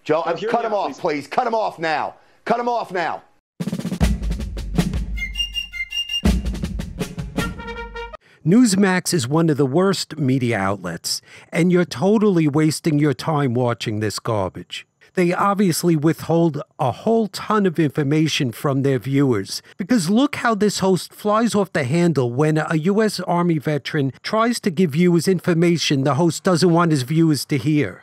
Joe, cut him off, please. Cut him off now. Cut him off now. Newsmax is one of the worst media outlets, and you're totally wasting your time watching this garbage. They obviously withhold a whole ton of information from their viewers, because look how this host flies off the handle when a U.S. Army veteran tries to give viewers information the host doesn't want his viewers to hear.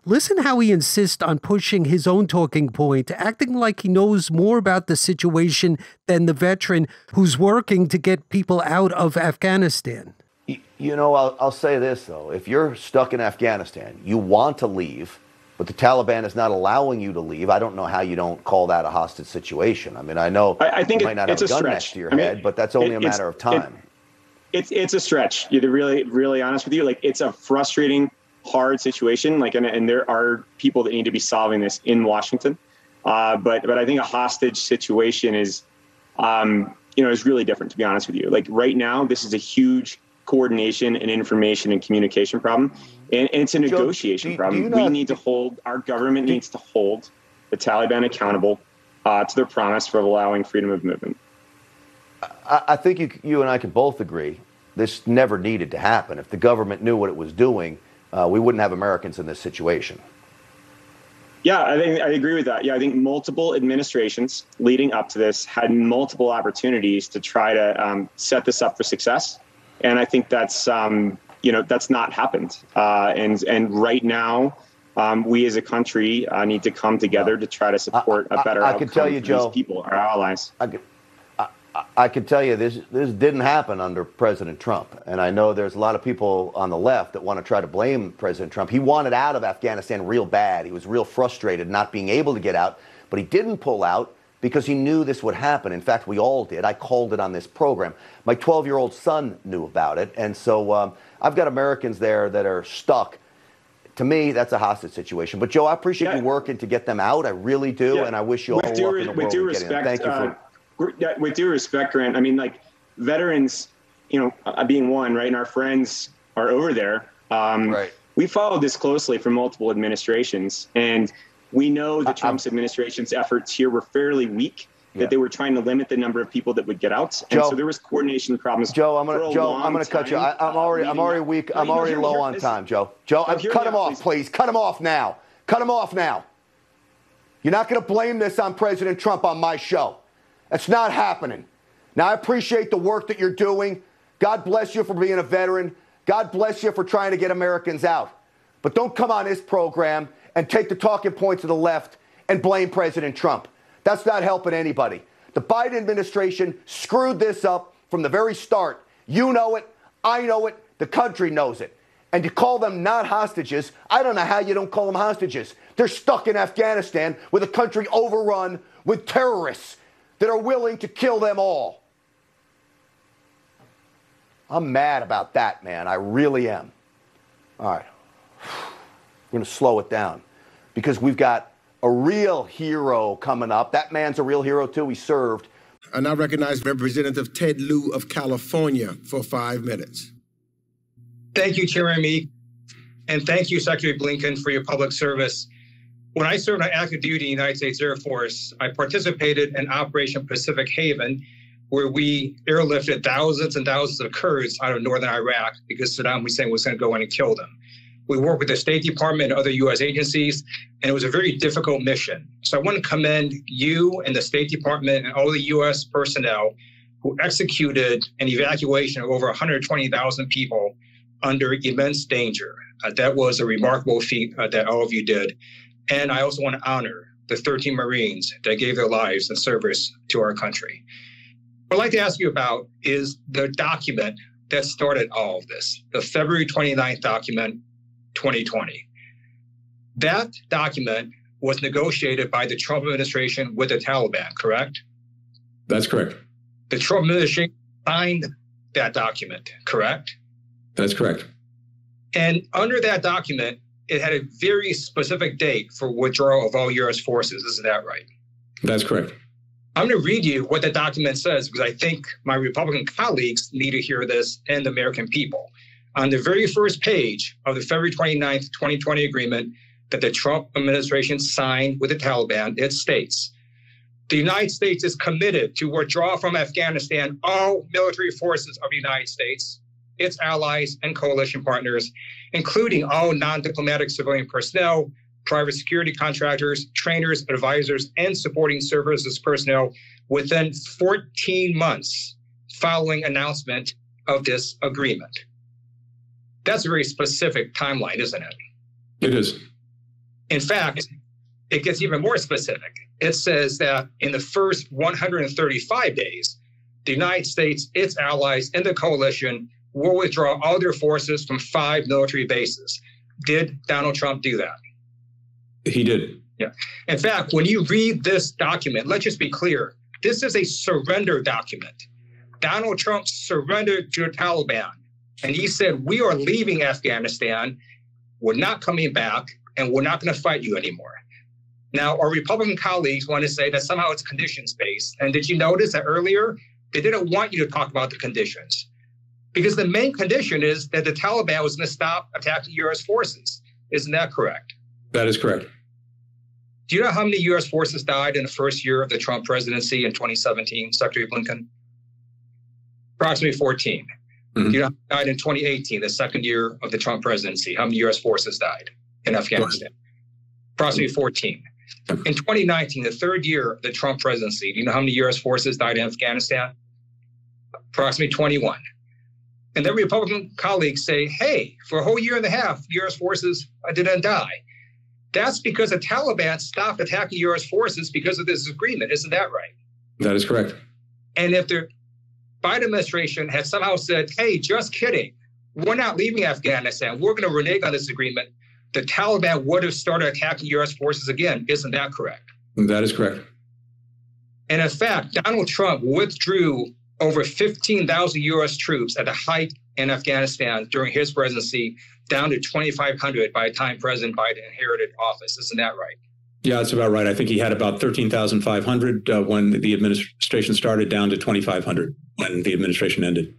Listen how he insists on pushing his own talking point, acting like he knows more about the situation than the veteran who's working to get people out of Afghanistan. You know, I'll say this, though. If you're stuck in Afghanistan, you want to leave, but the Taliban is not allowing you to leave. I don't know how you don't call that a hostage situation. I mean, I know I think you might not have a gun next to your head, but that's only a matter of time. It's a stretch. To be really honest with you, like, it's a frustrating, hard situation. Like, and there are people that need to be solving this in Washington. But I think a hostage situation is really different, to be honest with you. Like, right now, this is a huge coordination and information and communication problem. And it's a negotiation problem. Our government needs to hold the Taliban accountable to their promise for allowing freedom of movement. I think you and I can both agree this never needed to happen. If the government knew what it was doing, we wouldn't have Americans in this situation. Yeah, I agree with that. Yeah, I think multiple administrations leading up to this had multiple opportunities to try to set this up for success. And I think that's not happened. And right now, we as a country need to come together to try to support a better outcome for these people, our allies. I can tell you this didn't happen under President Trump. And I know there's a lot of people on the left that want to try to blame President Trump. He wanted out of Afghanistan real bad. He was real frustrated not being able to get out, but he didn't pull out because he knew this would happen. In fact, we all did. I called it on this program. My 12-year-old son knew about it. And so I've got Americans there that are stuck. To me, that's a hostage situation. But, Joe, I appreciate you working to get them out. I really do. Yeah. And I wish you all luck in the world. With due respect, thank you for... With due respect, Grant, I mean, like, veterans, being one, right, and our friends are over there. Right. We followed this closely for multiple administrations, and we know that Trump's administration's efforts here were fairly weak, that they were trying to limit the number of people that would get out. And so there was coordination problems. Joe, I'm going to cut you. I'm already weak. I'm already low on time, Joe. Joe, cut him off, please. Cut him off now. Cut him off now. You're not going to blame this on President Trump on my show. That's not happening. Now, I appreciate the work that you're doing. God bless you for being a veteran. God bless you for trying to get Americans out. But don't come on this program and take the talking points of the left and blame President Trump. That's not helping anybody. The Biden administration screwed this up from the very start. You know it. I know it. The country knows it. And to call them not hostages, I don't know how you don't call them hostages. They're stuck in Afghanistan with a country overrun with terrorists that are willing to kill them all. I'm mad about that, man. I really am. All right. We're going to slow it down because we've got a real hero coming up. That man's a real hero, too. He served. I now recognize Representative Ted Lieu of California for 5 minutes. Thank you, Chairman Meek, and thank you, Secretary Blinken, for your public service. When I served on active duty in the United States Air Force, I participated in Operation Pacific Haven, where we airlifted thousands and thousands of Kurds out of northern Iraq because Saddam Hussein was going to go in and kill them. We worked with the State Department and other U.S. agencies, and it was a very difficult mission. So I want to commend you and the State Department and all the U.S. personnel who executed an evacuation of over 120,000 people under immense danger. That was a remarkable feat that all of you did. And I also want to honor the 13 Marines that gave their lives in service to our country. What I'd like to ask you about is the document that started all of this, the February 29th document, 2020. That document was negotiated by the Trump administration with the Taliban, correct? That's correct. The Trump administration signed that document, correct? That's correct. And under that document, it had a very specific date for withdrawal of all U.S. forces. Isn't that right? That's correct. I'm going to read you what the document says because I think my Republican colleagues need to hear this and the American people. On the very first page of the February 29th, 2020 agreement, that the Trump administration signed with the Taliban, it states, the United States is committed to withdraw from Afghanistan all military forces of the United States, its allies and coalition partners, including all non-diplomatic civilian personnel, private security contractors, trainers, advisors, and supporting services personnel within 14 months following announcement of this agreement. That's a very specific timeline, isn't it? It is. In fact, it gets even more specific. It says that in the first 135 days, the United States, its allies, and the coalition will withdraw all their forces from 5 military bases. Did Donald Trump do that? He did. Yeah. In fact, when you read this document, let's just be clear, this is a surrender document. Donald Trump surrendered to the Taliban, and he said, we are leaving Afghanistan, we're not coming back, and we're not going to fight you anymore. Now, our Republican colleagues want to say that somehow it's conditions-based. And did you notice that earlier, they didn't want you to talk about the conditions? Because the main condition is that the Taliban was going to stop attacking U.S. forces. Isn't that correct? That is correct. Do you know how many U.S. forces died in the first year of the Trump presidency in 2017, Secretary Blinken? Approximately 14. Mm-hmm. Do you know how many died in 2018, the second year of the Trump presidency? How many U.S. forces died in Afghanistan? Approximately 14. In 2019, the third year of the Trump presidency, do you know how many U.S. forces died in Afghanistan? Approximately 21. And then Republican colleagues say, hey, for a whole year and a half, U.S. forces didn't die. That's because the Taliban stopped attacking U.S. forces because of this agreement. Isn't that right? That is correct. And if the Biden administration had somehow said, hey, just kidding, we're not leaving Afghanistan, we're going to renege on this agreement, the Taliban would have started attacking U.S. forces again. Isn't that correct? That is correct. And in fact, Donald Trump withdrew over 15,000 U.S. troops at the height in Afghanistan during his presidency, down to 2,500 by the time President Biden inherited office. Isn't that right? Yeah, that's about right. I think he had about 13,500 when the administration started, down to 2,500 when the administration ended.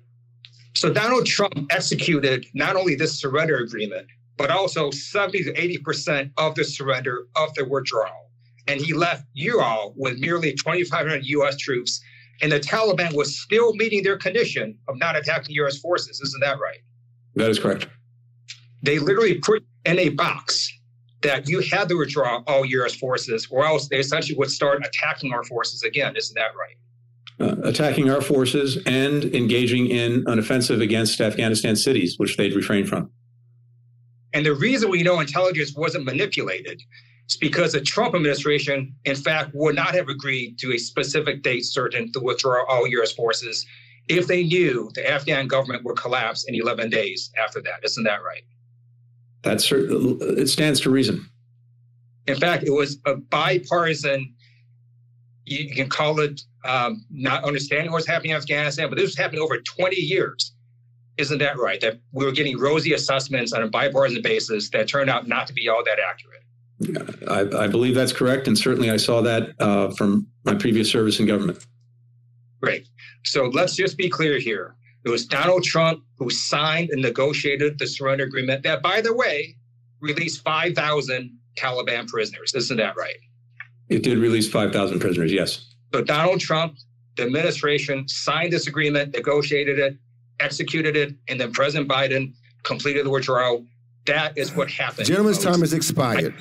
So Donald Trump executed not only this surrender agreement, but also 70 to 80% of the surrender of the withdrawal. And he left you all with merely 2,500 U.S. troops, and the Taliban was still meeting their condition of not attacking U.S. forces. Isn't that right? That is correct. They literally put in a box that you had to withdraw all U.S. forces, or else they essentially would start attacking our forces again. Isn't that right? Attacking our forces and engaging in an offensive against Afghanistan cities, which they'd refrained from. And the reason we know intelligence wasn't manipulated is because the Trump administration, in fact, would not have agreed to a specific date certain to withdraw all U.S. forces if they knew the Afghan government would collapse in 11 days after that. Isn't that right? It stands to reason. In fact, it was a bipartisan, you can call it not understanding what's happening in Afghanistan, but this was happening over 20 years. Isn't that right? That we were getting rosy assessments on a bipartisan basis that turned out not to be all that accurate. I believe that's correct. And certainly I saw that from my previous service in government. Great. So let's just be clear here. It was Donald Trump who signed and negotiated the surrender agreement that, by the way, released 5,000 Taliban prisoners. Isn't that right? It did release 5,000 prisoners, yes. So Donald Trump, the administration, signed this agreement, negotiated it, executed it, and then President Biden completed the withdrawal. That is what happened. Gentleman's time has expired.